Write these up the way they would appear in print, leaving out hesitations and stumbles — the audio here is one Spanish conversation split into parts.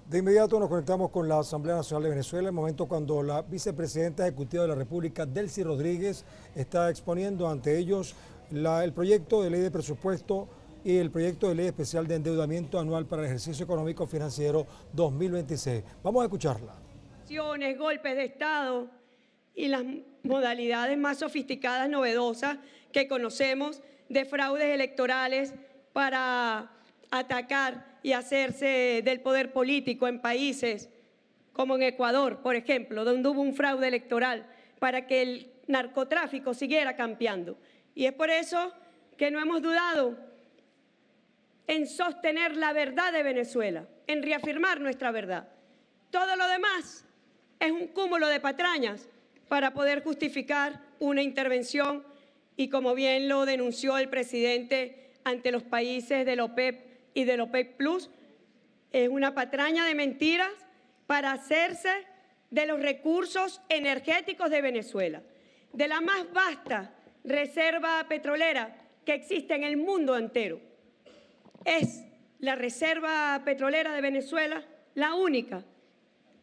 De inmediato nos conectamos con la Asamblea Nacional de Venezuela, el momento cuando la vicepresidenta ejecutiva de la República, Delcy Rodríguez, está exponiendo ante ellos el proyecto de ley de presupuesto y el proyecto de ley especial de endeudamiento anual para el ejercicio económico financiero 2026. Vamos a escucharla. Golpes de Estado y las modalidades más sofisticadas, novedosas que conocemos de fraudes electorales para atacar y hacerse del poder político en países como en Ecuador, por ejemplo, donde hubo un fraude electoral para que el narcotráfico siguiera campeando. Y es por eso que no hemos dudado en sostener la verdad de Venezuela, en reafirmar nuestra verdad. Todo lo demás es un cúmulo de patrañas para poder justificar una intervención y, como bien lo denunció el presidente ante los países de la OPEP y del OPEC Plus, es una patraña de mentiras para hacerse de los recursos energéticos de Venezuela, de la más vasta reserva petrolera que existe en el mundo entero. Es la reserva petrolera de Venezuela la única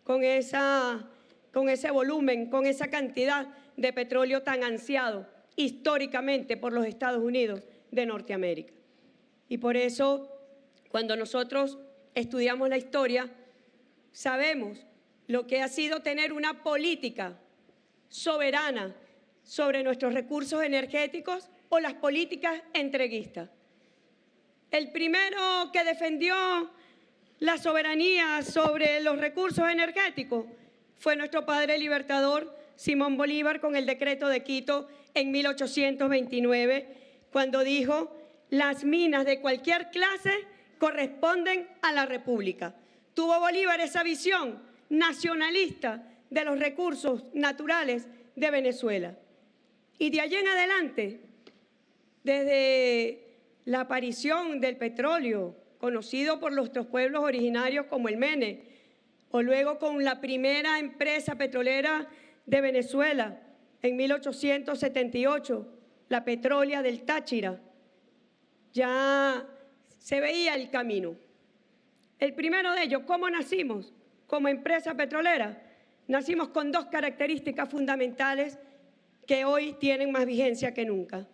con ese volumen, con esa cantidad de petróleo tan ansiado históricamente por los Estados Unidos de Norteamérica. Y por eso, cuando nosotros estudiamos la historia, sabemos lo que ha sido tener una política soberana sobre nuestros recursos energéticos o las políticas entreguistas. El primero que defendió la soberanía sobre los recursos energéticos fue nuestro padre libertador Simón Bolívar con el Decreto de Quito en 1829, cuando dijo: las minas de cualquier clase corresponden a la República. Tuvo Bolívar esa visión nacionalista de los recursos naturales de Venezuela. Y de allí en adelante, desde la aparición del petróleo, conocido por nuestros pueblos originarios como el Mene, o luego con la primera empresa petrolera de Venezuela en 1878, la Petrólea del Táchira, ya se veía el camino. El primero de ellos, ¿cómo nacimos? Como empresa petrolera, nacimos con dos características fundamentales que hoy tienen más vigencia que nunca.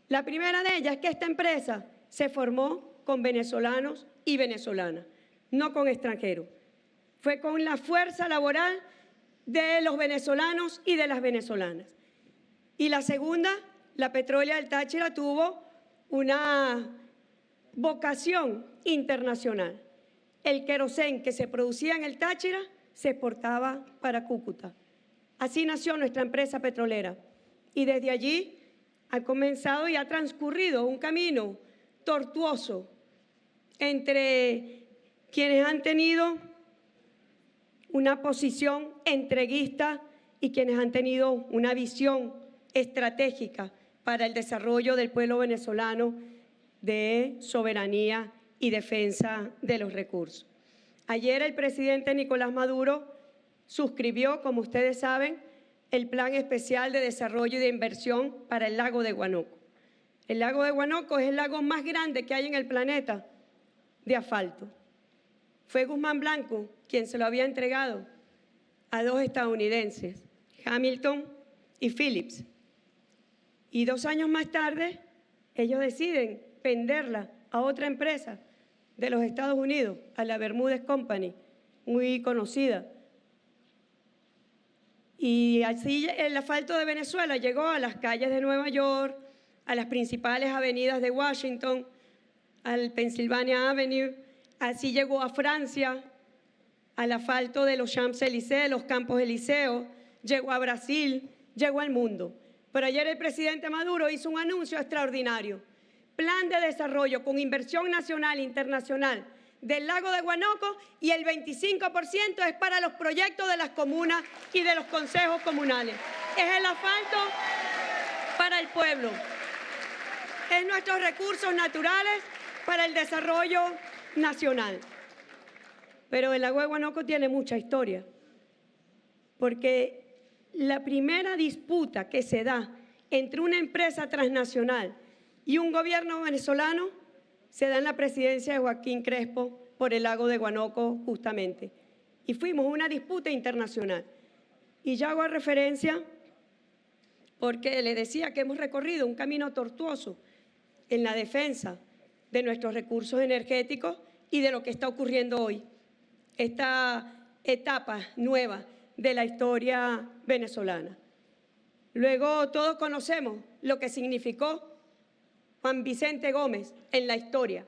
La primera de ellas es que esta empresa se formó con venezolanos y venezolanas, no con extranjeros. Fue con la fuerza laboral de los venezolanos y de las venezolanas. Y la segunda, la Petrólea del Táchira tuvo una vocación internacional. El querosén que se producía en el Táchira se exportaba para Cúcuta. Así nació nuestra empresa petrolera. Y desde allí ha comenzado y ha transcurrido un camino tortuoso entre quienes han tenido una posición entreguista y quienes han tenido una visión estratégica para el desarrollo del pueblo venezolano de soberanía y defensa de los recursos. Ayer el presidente Nicolás Maduro suscribió, como ustedes saben, el Plan Especial de Desarrollo y de Inversión para el lago de Guanoco. El lago de Guanoco es el lago más grande que hay en el planeta de asfalto. Fue Guzmán Blanco quien se lo había entregado a dos estadounidenses, Hamilton y Phillips. Y 2 años más tarde, ellos deciden venderla a otra empresa de los Estados Unidos, a la Bermúdez Company, muy conocida. Y así el asfalto de Venezuela llegó a las calles de Nueva York, a las principales avenidas de Washington, al Pennsylvania Avenue, así llegó a Francia, al asfalto de los Champs-Élysées, los Campos Elíseos, llegó a Brasil, llegó al mundo. Pero ayer el presidente Maduro hizo un anuncio extraordinario: plan de desarrollo con inversión nacional e internacional del lago de Guanoco, y el 25% es para los proyectos de las comunas y de los consejos comunales. Es el asfalto para el pueblo. Es nuestros recursos naturales para el desarrollo nacional. Pero el lago de Guanoco tiene mucha historia, porque la primera disputa que se da entre una empresa transnacional y un gobierno venezolano se da en la presidencia de Joaquín Crespo por el lago de Guanoco justamente. Y fuimos a una disputa internacional. Y ya hago referencia porque le decía que hemos recorrido un camino tortuoso en la defensa de nuestros recursos energéticos y de lo que está ocurriendo hoy, esta etapa nueva de la historia venezolana. Luego todos conocemos lo que significó Juan Vicente Gómez en la historia,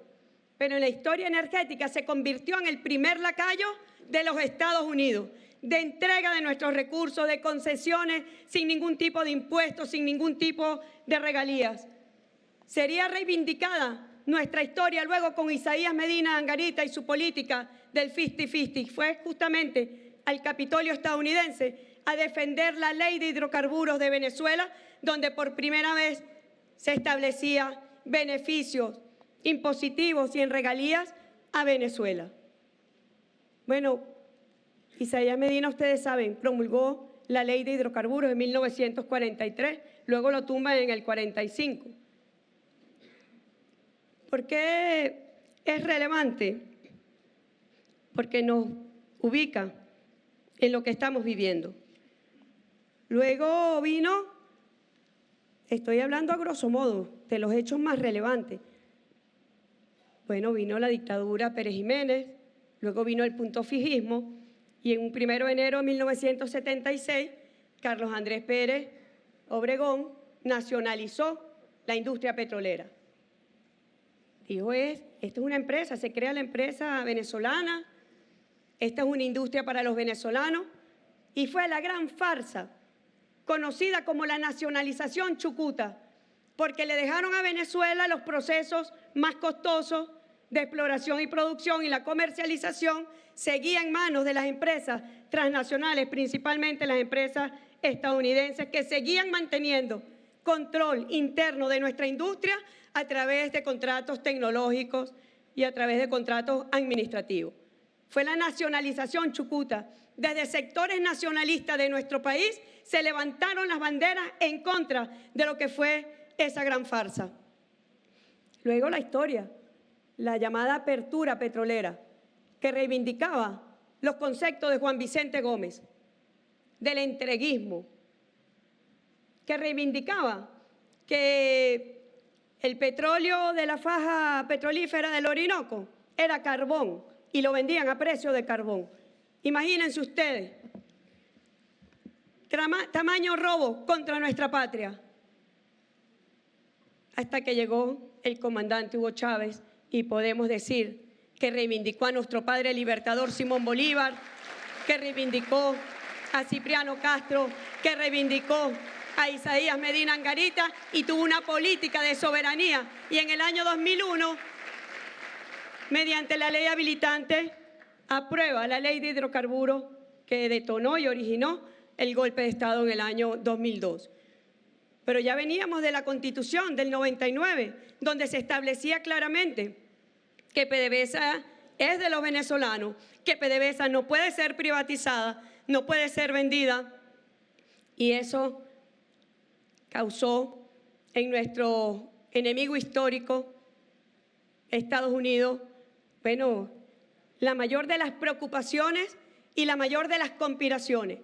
pero en la historia energética se convirtió en el primer lacayo de los Estados Unidos, de entrega de nuestros recursos, de concesiones sin ningún tipo de impuestos, sin ningún tipo de regalías. Sería reivindicada nuestra historia luego con Isaías Medina Angarita y su política del 50-50. Fue justamente al Capitolio estadounidense a defender la ley de hidrocarburos de Venezuela, donde por primera vez se establecía beneficios impositivos y en regalías a Venezuela. Bueno, Isaías Medina, ustedes saben, promulgó la ley de hidrocarburos en 1943, luego lo tumba en el 45. ¿Por qué es relevante? Porque nos ubica en lo que estamos viviendo. Luego vino, estoy hablando a grosso modo, de los hechos más relevantes. Bueno, vino la dictadura Pérez Jiménez, luego vino el puntofijismo y en un 1 de enero de 1976, Carlos Andrés Pérez Obregón nacionalizó la industria petrolera. Dijo, esta es una empresa, se crea la empresa venezolana, esta es una industria para los venezolanos y fue la gran farsa conocida como la nacionalización chucuta, porque le dejaron a Venezuela los procesos más costosos de exploración y producción y la comercialización seguía en manos de las empresas transnacionales, principalmente las empresas estadounidenses, que seguían manteniendo control interno de nuestra industria a través de contratos tecnológicos y a través de contratos administrativos. Fue la nacionalización chucuta. Desde sectores nacionalistas de nuestro país se levantaron las banderas en contra de lo que fue esa gran farsa. Luego la historia, la llamada apertura petrolera, que reivindicaba los conceptos de Juan Vicente Gómez, del entreguismo, que reivindicaba que el petróleo de la faja petrolífera del Orinoco era carbón y lo vendían a precio de carbón. Imagínense ustedes, tamaño robo contra nuestra patria. Hasta que llegó el comandante Hugo Chávez y podemos decir que reivindicó a nuestro padre libertador Simón Bolívar, que reivindicó a Cipriano Castro, que reivindicó a Isaías Medina Angarita y tuvo una política de soberanía. Y en el año 2001, mediante la ley habilitante, aprueba la ley de hidrocarburos que detonó y originó el golpe de Estado en el año 2002. Pero ya veníamos de la Constitución del 99, donde se establecía claramente que PDVSA es de los venezolanos, que PDVSA no puede ser privatizada, no puede ser vendida. Y eso causó en nuestro enemigo histórico, Estados Unidos, bueno, la mayor de las preocupaciones y la mayor de las conspiraciones,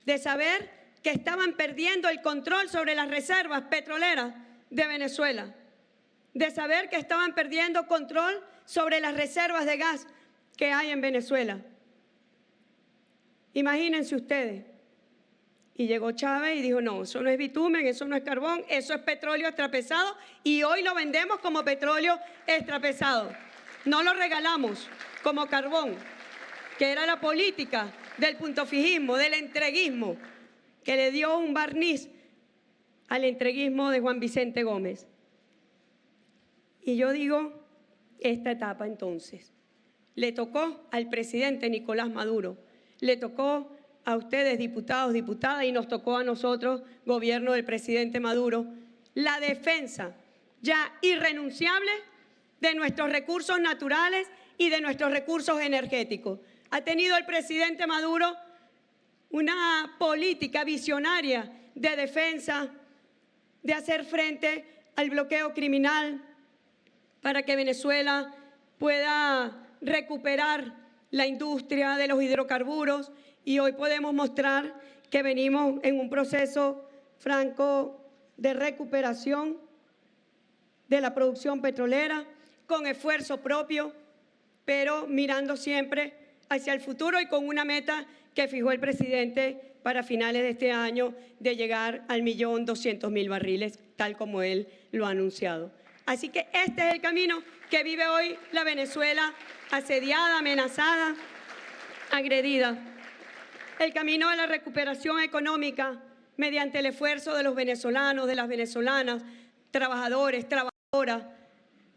de saber que estaban perdiendo el control sobre las reservas petroleras de Venezuela, de saber que estaban perdiendo control sobre las reservas de gas que hay en Venezuela. Imagínense ustedes. Y llegó Chávez y dijo, no, eso no es bitumen, eso no es carbón, eso es petróleo extrapesado y hoy lo vendemos como petróleo extrapesado. No lo regalamos como carbón, que era la política del puntofijismo, del entreguismo, que le dio un barniz al entreguismo de Juan Vicente Gómez. Y yo digo, esta etapa entonces, le tocó al presidente Nicolás Maduro, le tocó a ustedes, diputados, diputadas, y nos tocó a nosotros, gobierno del presidente Maduro, la defensa ya irrenunciable de nuestros recursos naturales y de nuestros recursos energéticos. Ha tenido el presidente Maduro una política visionaria de defensa, de hacer frente al bloqueo criminal para que Venezuela pueda recuperar la industria de los hidrocarburos y hoy podemos mostrar que venimos en un proceso franco de recuperación de la producción petrolera con esfuerzo propio, pero mirando siempre hacia el futuro y con una meta que fijó el presidente para finales de este año de llegar al 1.200.000 barriles, tal como él lo ha anunciado. Así que este es el camino que vive hoy la Venezuela asediada, amenazada, agredida. El camino de la recuperación económica mediante el esfuerzo de los venezolanos, de las venezolanas, trabajadores, trabajadoras,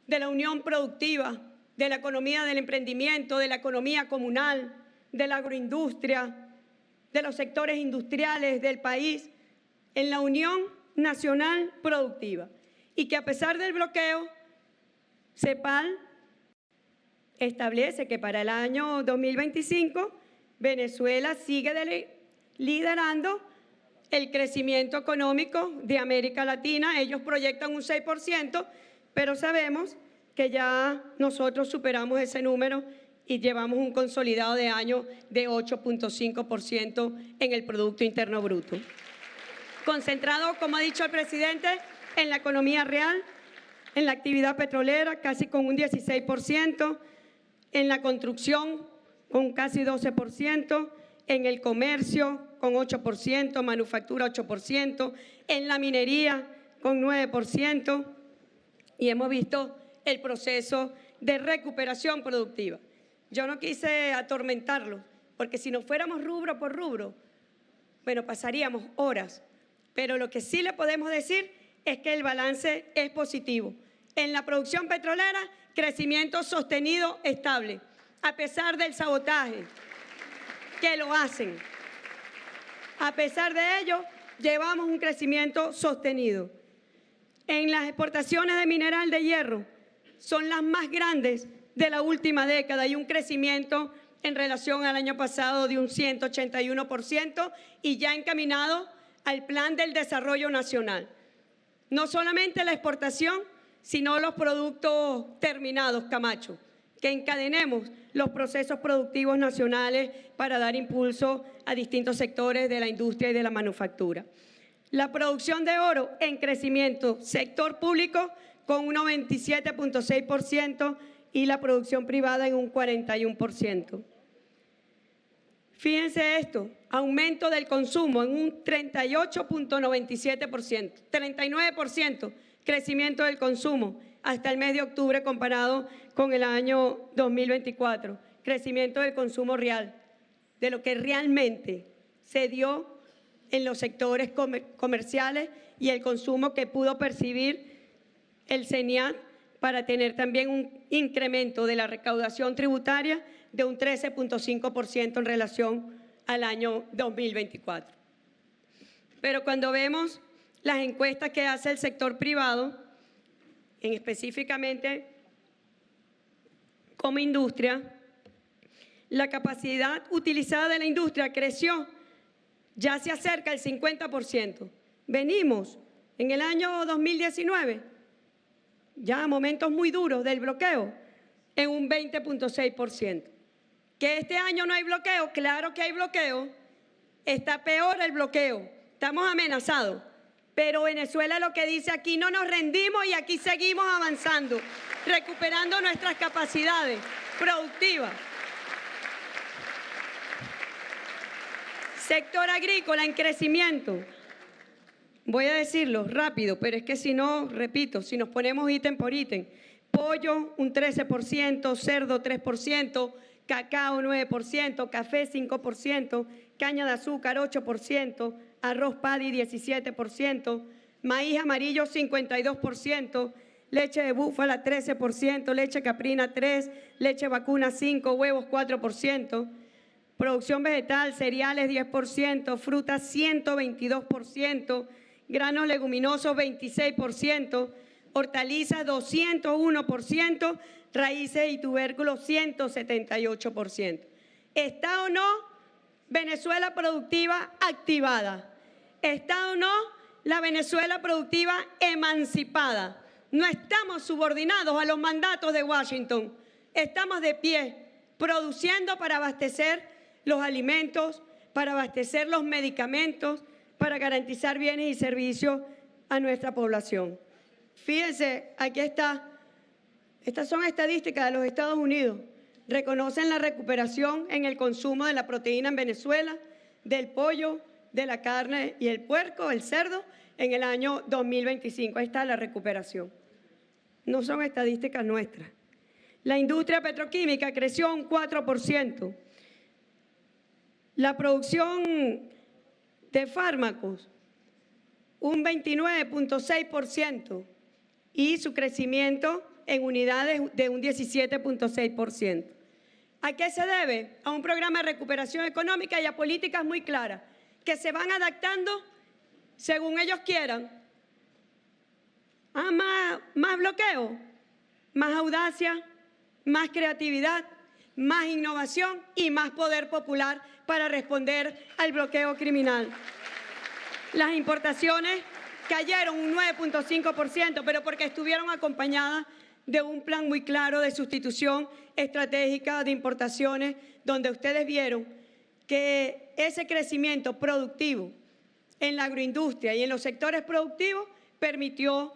de la unión productiva, de la economía del emprendimiento, de la economía comunal, de la agroindustria, de los sectores industriales del país, en la unión nacional productiva. Y que a pesar del bloqueo, CEPAL establece que para el año 2025 Venezuela sigue liderando el crecimiento económico de América Latina. Ellos proyectan un 6%, pero sabemos que ya nosotros superamos ese número y llevamos un consolidado de año de 8.5% en el Producto Interno Bruto. Concentrado, como ha dicho el presidente, en la economía real, en la actividad petrolera, casi con un 16%, en la construcción, con casi 12%, en el comercio, con 8%, manufactura 8%, en la minería, con 9%, y hemos visto el proceso de recuperación productiva. Yo no quise atormentarlo, porque si nos fuéramos rubro por rubro, bueno, pasaríamos horas, pero lo que sí le podemos decir es que el balance es positivo. En la producción petrolera, crecimiento sostenido estable, a pesar del sabotaje que lo hacen. A pesar de ello, llevamos un crecimiento sostenido. En las exportaciones de mineral de hierro son las más grandes de la última década y un crecimiento en relación al año pasado de un 181% y ya encaminado al Plan del Desarrollo Nacional. No solamente la exportación, sino los productos terminados, Camacho, que encadenemos los procesos productivos nacionales para dar impulso a distintos sectores de la industria y de la manufactura. La producción de oro en crecimiento, sector público con un 97.6% y la producción privada en un 41%. Fíjense esto, aumento del consumo en un 38.97%, 39% crecimiento del consumo hasta el mes de octubre comparado con el año 2024, crecimiento del consumo real, de lo que realmente se dio en los sectores comerciales y el consumo que pudo percibir el CENIAT para tener también un incremento de la recaudación tributaria de un 13.5% en relación al año 2024. Pero cuando vemos las encuestas que hace el sector privado, específicamente como industria, la capacidad utilizada de la industria creció, ya se acerca al 50%. Venimos en el año 2019, ya a momentos muy duros del bloqueo, en un 20.6%. ¿Que este año no hay bloqueo? Claro que hay bloqueo. Está peor el bloqueo. Estamos amenazados. Pero Venezuela lo que dice aquí, no nos rendimos y aquí seguimos avanzando, recuperando nuestras capacidades productivas. Sector agrícola en crecimiento. Voy a decirlo rápido, pero es que si no, repito, si nos ponemos ítem por ítem, pollo un 13%, cerdo 3%, cacao 9%, café 5%, caña de azúcar 8%, arroz paddy 17%, maíz amarillo 52%, leche de búfala 13%, leche caprina 3%, leche vacuna 5%, huevos 4%, producción vegetal, cereales 10%, frutas 122%, granos leguminosos 26%, hortalizas 201%, raíces y tubérculos 178%. ¿Está o no Venezuela productiva activada? ¿Está o no la Venezuela productiva emancipada? No estamos subordinados a los mandatos de Washington. estamos de pie, produciendo para abastecer los alimentos, para abastecer los medicamentos, para garantizar bienes y servicios a nuestra población. Fíjense, aquí está. Estas son estadísticas de los Estados Unidos. Reconocen la recuperación en el consumo de la proteína en Venezuela, del pollo, de la carne y el puerco, el cerdo, en el año 2025. Ahí está la recuperación. No son estadísticas nuestras. La industria petroquímica creció un 4%. La producción de fármacos, un 29.6%. Y su crecimiento en unidades de un 17.6%. ¿A qué se debe? A un programa de recuperación económica y a políticas muy claras que se van adaptando según ellos quieran. Más bloqueo, más audacia, más creatividad, más innovación y más poder popular para responder al bloqueo criminal. Las importaciones cayeron un 9.5%, pero porque estuvieron acompañadas de un plan muy claro de sustitución estratégica de importaciones, donde ustedes vieron que ese crecimiento productivo en la agroindustria y en los sectores productivos permitió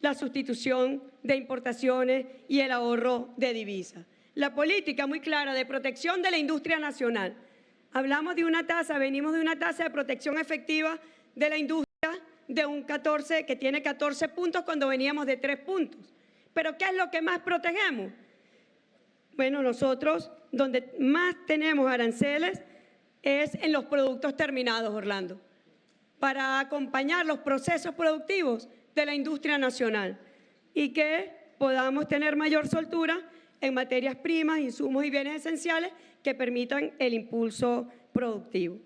la sustitución de importaciones y el ahorro de divisas. La política muy clara de protección de la industria nacional. Hablamos de una tasa, venimos de una tasa de protección efectiva de la industria de un 14, que tiene 14 puntos cuando veníamos de 3 puntos. ¿Pero qué es lo que más protegemos? Bueno, nosotros donde más tenemos aranceles es en los productos terminados, Orlando, para acompañar los procesos productivos de la industria nacional y que podamos tener mayor soltura en materias primas, insumos y bienes esenciales que permitan el impulso productivo.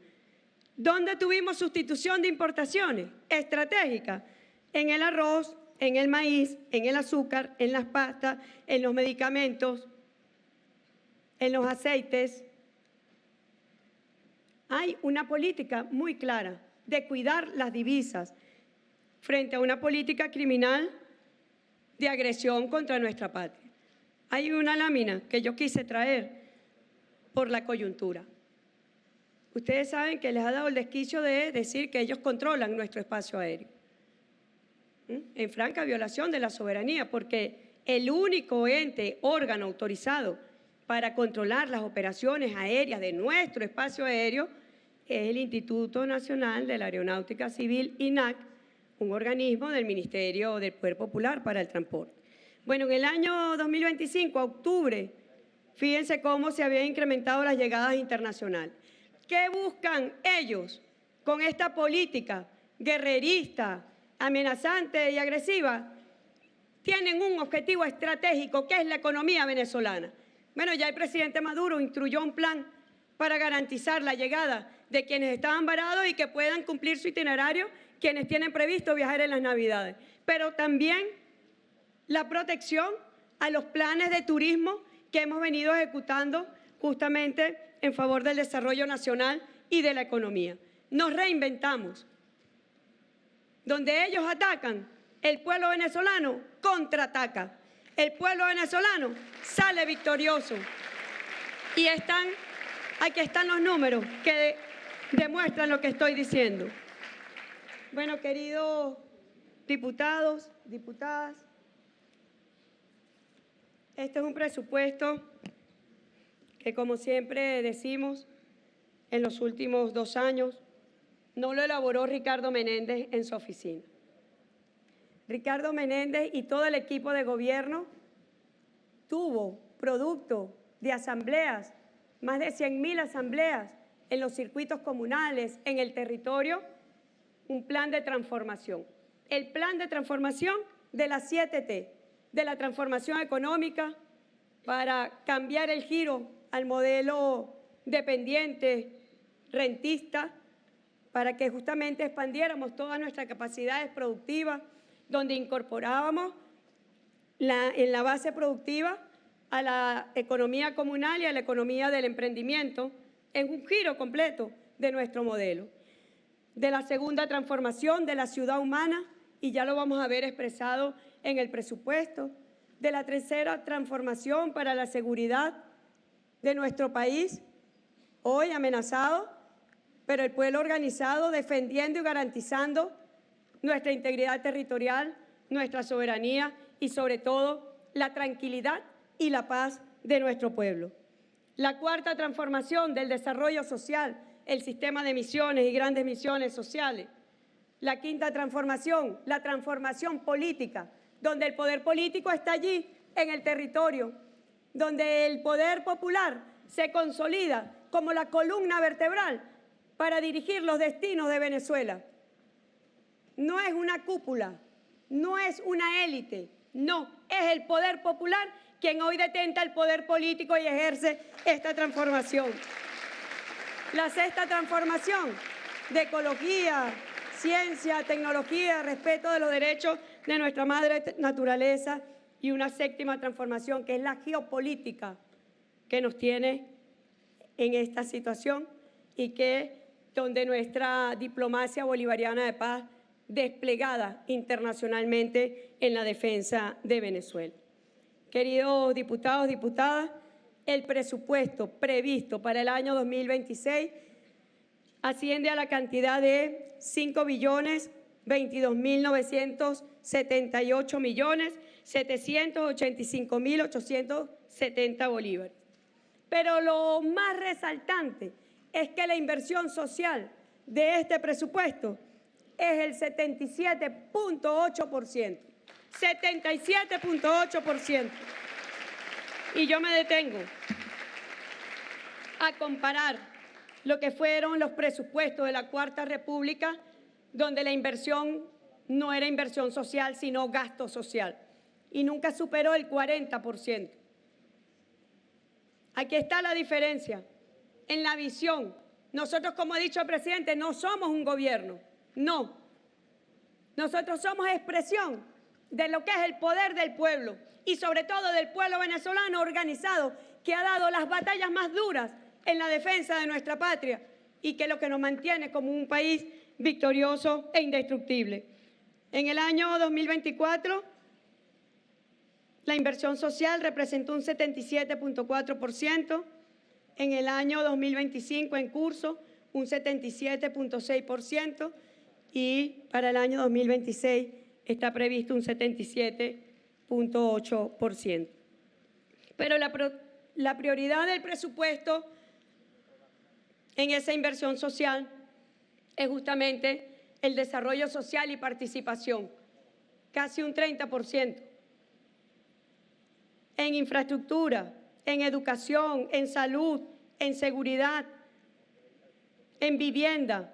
¿Dónde tuvimos sustitución de importaciones estratégicas? En el arroz, en el maíz, en el azúcar, en las pastas, en los medicamentos, en los aceites. Hay una política muy clara de cuidar las divisas frente a una política criminal de agresión contra nuestra patria. Hay una lámina que yo quise traer por la coyuntura. Ustedes saben que les ha dado el desquicio de decir que ellos controlan nuestro espacio aéreo, en franca violación de la soberanía, porque el único ente, órgano autorizado para controlar las operaciones aéreas de nuestro espacio aéreo es el Instituto Nacional de la Aeronáutica Civil, INAC, un organismo del Ministerio del Poder Popular para el Transporte. Bueno, en el año 2025, a octubre, fíjense cómo se habían incrementado las llegadas internacionales. ¿Qué buscan ellos con esta política guerrerista, amenazante y agresiva? Tienen un objetivo estratégico que es la economía venezolana. Bueno, ya el presidente Maduro instruyó un plan para garantizar la llegada de quienes estaban varados y que puedan cumplir su itinerario quienes tienen previsto viajar en las Navidades. Pero también la protección a los planes de turismo que hemos venido ejecutando justamente en favor del desarrollo nacional y de la economía. Nos reinventamos. Donde ellos atacan, el pueblo venezolano contraataca. El pueblo venezolano sale victorioso. Y aquí están los números que demuestran lo que estoy diciendo. Bueno, queridos diputados, diputadas, este es un presupuesto que, como siempre decimos, en los últimos 2 años, no lo elaboró Ricardo Menéndez en su oficina. Ricardo Menéndez y todo el equipo de gobierno tuvo, producto de asambleas, más de 100.000 asambleas en los circuitos comunales, en el territorio, un plan de transformación. El plan de transformación de las 7T, de la transformación económica para cambiar el giro al modelo dependiente, rentista, para que justamente expandiéramos todas nuestras capacidades productivas, donde incorporábamos en la base productiva a la economía comunal y a la economía del emprendimiento, en un giro completo de nuestro modelo. De la segunda transformación de la ciudad humana, y ya lo vamos a ver expresado en el presupuesto, de la tercera transformación para la seguridad de nuestro país, hoy amenazado, pero el pueblo organizado defendiendo y garantizando nuestra integridad territorial, nuestra soberanía y sobre todo la tranquilidad y la paz de nuestro pueblo. La cuarta transformación del desarrollo social, el sistema de misiones y grandes misiones sociales. La quinta transformación, la transformación política, donde el poder político está allí en el territorio, donde el poder popular se consolida como la columna vertebral para dirigir los destinos de Venezuela. No es una cúpula, no es una élite, no, es el poder popular quien hoy detenta el poder político y ejerce esta transformación. La sexta transformación de ecología, ciencia, tecnología, respeto de los derechos de nuestra madre naturaleza y una séptima transformación que es la geopolítica que nos tiene en esta situación y que donde nuestra diplomacia bolivariana de paz desplegada internacionalmente en la defensa de Venezuela. Queridos diputados, diputadas, el presupuesto previsto para el año 2026 asciende a la cantidad de 5.22.785.870 bolívares. Pero lo más resaltante es que la inversión social de este presupuesto es el 77.8%. 77.8%. Y yo me detengo a comparar lo que fueron los presupuestos de la Cuarta República, donde la inversión no era inversión social, sino gasto social, y nunca superó el 40%. Aquí está la diferencia en la visión. Nosotros, como ha dicho el presidente, no somos un gobierno, no. Nosotros somos expresión de lo que es el poder del pueblo y sobre todo del pueblo venezolano organizado que ha dado las batallas más duras en la defensa de nuestra patria y que es lo que nos mantiene como un país victorioso e indestructible. En el año 2024, la inversión social representó un 77.4%, en el año 2025 en curso un 77.6% y para el año 2026 está previsto un 77.8%. Pero la prioridad del presupuesto en esa inversión social es justamente el desarrollo social y participación, casi un 30%. En infraestructura, en educación, en salud, en seguridad, en vivienda,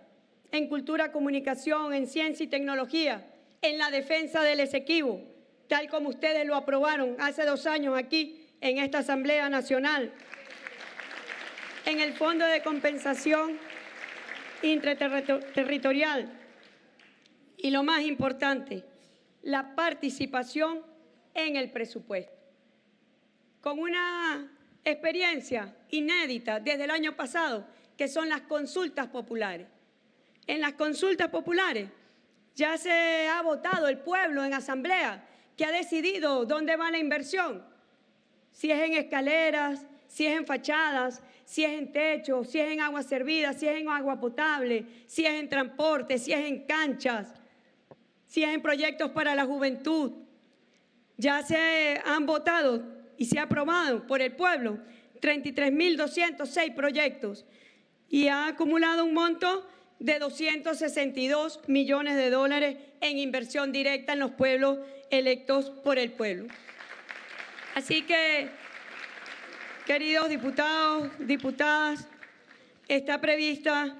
en cultura, comunicación, en ciencia y tecnología, en la defensa del Esequibo, tal como ustedes lo aprobaron hace 2 años aquí en esta Asamblea Nacional, en el Fondo de Compensación Interterritorial y lo más importante, la participación en el presupuesto. Con una experiencia inédita desde el año pasado, que son las consultas populares. En las consultas populares ya se ha votado el pueblo en asamblea, que ha decidido dónde va la inversión, si es en escaleras, si es en fachadas, si es en techo, si es en agua servida, si es en agua potable, si es en transporte, si es en canchas, si es en proyectos para la juventud. Ya se han votado y se ha aprobado por el pueblo 33.206 proyectos y ha acumulado un monto de $262 millones en inversión directa en los pueblos electos por el pueblo. Así que, queridos diputados, diputadas, está prevista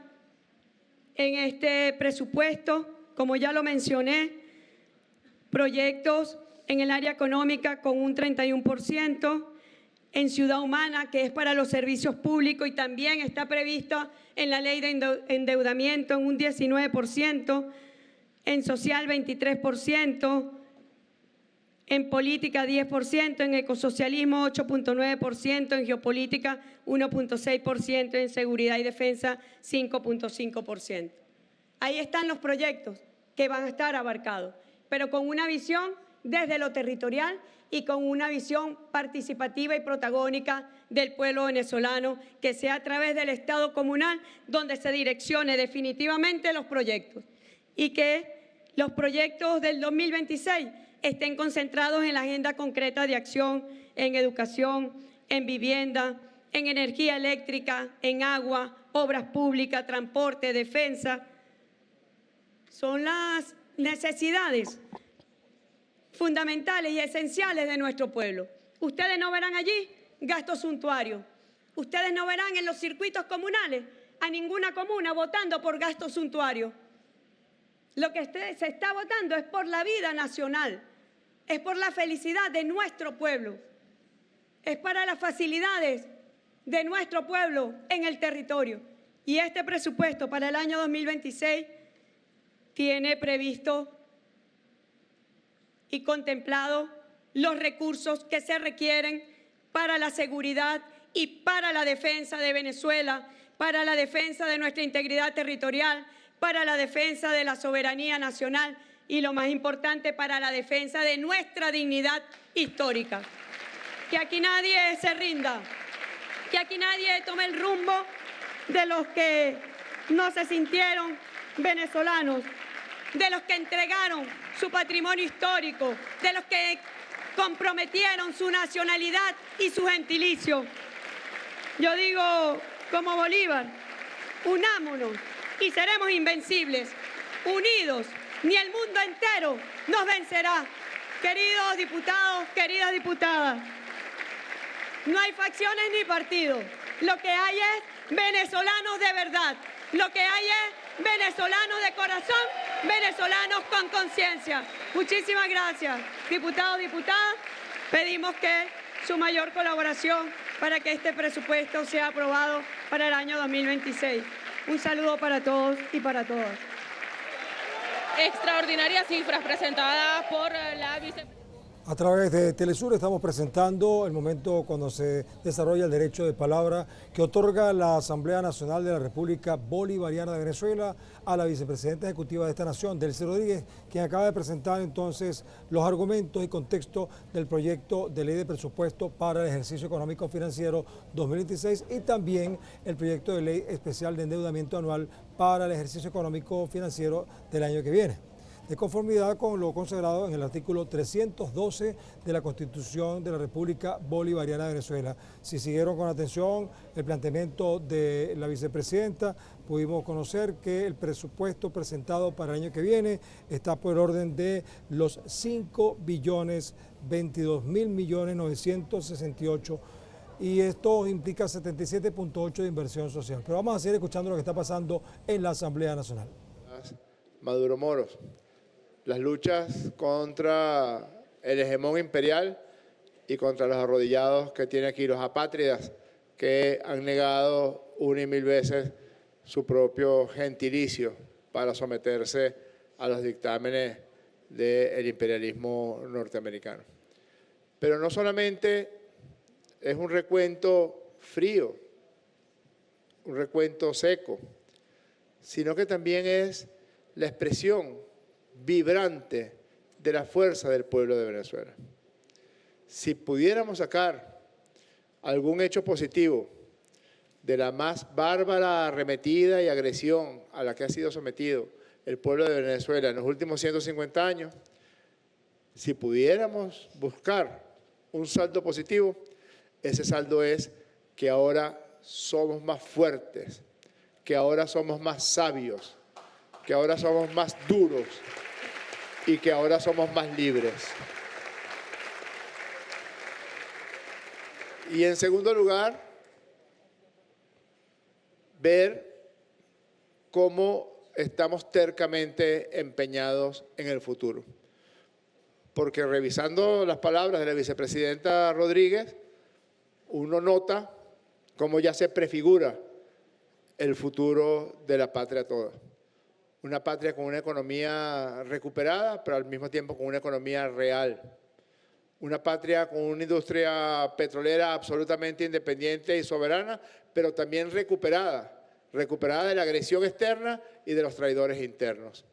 en este presupuesto, como ya lo mencioné, proyectos en el área económica con un 31%, en Ciudad Humana, que es para los servicios públicos y también está prevista en la ley de endeudamiento en un 19%, en social 23%, en política 10%, en ecosocialismo 8.9%, en geopolítica 1.6%, en seguridad y defensa 5.5%. Ahí están los proyectos que van a estar abarcados, pero con una visión desde lo territorial y con una visión participativa y protagónica del pueblo venezolano, que sea a través del Estado comunal donde se direccione definitivamente los proyectos y que los proyectos del 2026 estén concentrados en la agenda concreta de acción en educación, en vivienda, en energía eléctrica, en agua, obras públicas, transporte, defensa. Son las necesidades fundamentales y esenciales de nuestro pueblo. Ustedes no verán allí gastos suntuarios. Ustedes no verán en los circuitos comunales a ninguna comuna votando por gastos suntuarios. Lo que se está votando es por la vida nacional, es por la felicidad de nuestro pueblo, es para las facilidades de nuestro pueblo en el territorio. Y este presupuesto para el año 2026 tiene previsto y contemplado los recursos que se requieren para la seguridad y para la defensa de Venezuela, para la defensa de nuestra integridad territorial, para la defensa de la soberanía nacional y, lo más importante, para la defensa de nuestra dignidad histórica. Que aquí nadie se rinda, que aquí nadie tome el rumbo de los que no se sintieron venezolanos, de los que entregaron su patrimonio histórico, de los que comprometieron su nacionalidad y su gentilicio. Yo digo, como Bolívar, unámonos y seremos invencibles. Unidos, ni el mundo entero nos vencerá. Queridos diputados, queridas diputadas, no hay facciones ni partidos. Lo que hay es venezolanos de verdad. Lo que hay es venezolanos de corazón, venezolanos con conciencia. Muchísimas gracias, diputados, diputadas. Pedimos que su mayor colaboración para que este presupuesto sea aprobado para el año 2026. Un saludo para todos y para todas. Extraordinarias cifras presentadas por la vicepresidenta. A través de Telesur estamos presentando el momento cuando se desarrolla el derecho de palabra que otorga la Asamblea Nacional de la República Bolivariana de Venezuela a la vicepresidenta ejecutiva de esta nación, Delcy Rodríguez, quien acaba de presentar entonces los argumentos y contexto del proyecto de ley de presupuesto para el ejercicio económico financiero 2026 y también el proyecto de ley especial de endeudamiento anual para el ejercicio económico financiero del año que viene, de conformidad con lo consagrado en el artículo 312 de la Constitución de la República Bolivariana de Venezuela. Si siguieron con atención el planteamiento de la vicepresidenta, pudimos conocer que el presupuesto presentado para el año que viene está por orden de los 5.022.968 y esto implica 77.8 de inversión social. Pero vamos a seguir escuchando lo que está pasando en la Asamblea Nacional. Maduro Moros. Las luchas contra el hegemón imperial y contra los arrodillados que tiene aquí, los apátridas que han negado una y mil veces su propio gentilicio para someterse a los dictámenes del imperialismo norteamericano. Pero no solamente es un recuento frío, un recuento seco, sino que también es la expresión vibrante de la fuerza del pueblo de Venezuela. Si pudiéramos sacar algún hecho positivo de la más bárbara arremetida y agresión a la que ha sido sometido el pueblo de Venezuela en los últimos 150 años, si pudiéramos buscar un saldo positivo, ese saldo es que ahora somos más fuertes, que ahora somos más sabios, que ahora somos más duros y que ahora somos más libres. Y en segundo lugar, ver cómo estamos tercamente empeñados en el futuro. Porque revisando las palabras de la vicepresidenta Rodríguez, uno nota cómo ya se prefigura el futuro de la patria toda. Una patria con una economía recuperada, pero al mismo tiempo con una economía real. Una patria con una industria petrolera absolutamente independiente y soberana, pero también recuperada de la agresión externa y de los traidores internos.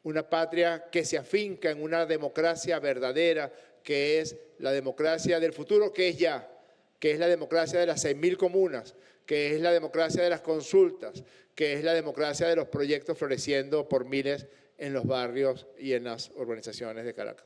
una patria que se afinca en una democracia verdadera, que es la democracia del futuro, que es ya, que es la democracia de las 6.000 comunas, que es la democracia de las consultas, que es la democracia de los proyectos floreciendo por miles en los barrios y en las urbanizaciones de Caracas.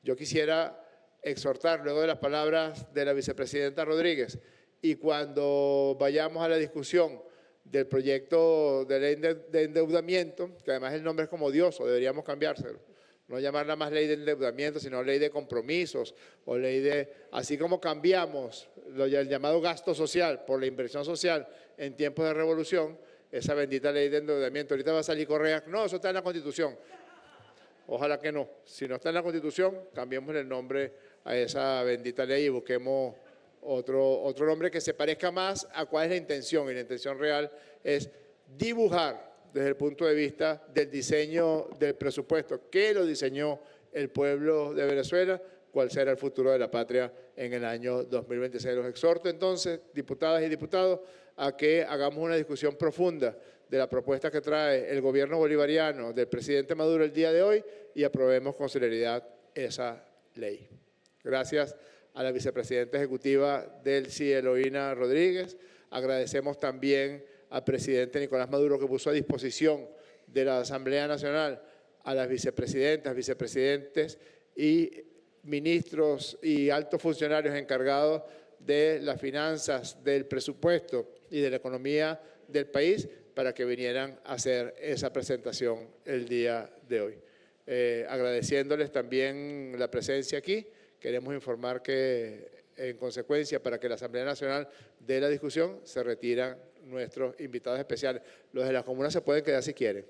Yo quisiera exhortar, luego de las palabras de la vicepresidenta Rodríguez, y cuando vayamos a la discusión del proyecto de ley de endeudamiento, que además el nombre es como odioso, deberíamos cambiárselo, no llamarla más ley de endeudamiento, sino ley de compromisos, o ley de, así como cambiamos el llamado gasto social por la inversión social en tiempos de revolución, esa bendita ley de endeudamiento. Ahorita va a salir Correa, no, eso está en la Constitución. Ojalá que no. Si no está en la Constitución, cambiemos el nombre a esa bendita ley y busquemos otro nombre que se parezca más a cuál es la intención. Y la intención real es dibujar desde el punto de vista del diseño del presupuesto, que lo diseñó el pueblo de Venezuela, cuál será el futuro de la patria en el año 2026. Los exhorto entonces, diputadas y diputados, a que hagamos una discusión profunda de la propuesta que trae el gobierno bolivariano del presidente Maduro el día de hoy y aprobemos con celeridad esa ley. Gracias a la vicepresidenta ejecutiva del CIE, Eloína Rodríguez. Agradecemos también al presidente Nicolás Maduro, que puso a disposición de la Asamblea Nacional a las vicepresidentas, vicepresidentes y ministros y altos funcionarios encargados de las finanzas, del presupuesto y de la economía del país para que vinieran a hacer esa presentación el día de hoy. Agradeciéndoles también la presencia aquí, queremos informar que en consecuencia, para que la Asamblea Nacional dé la discusión, se retiran nuestros invitados especiales. Los de las comunas se pueden quedar si quieren.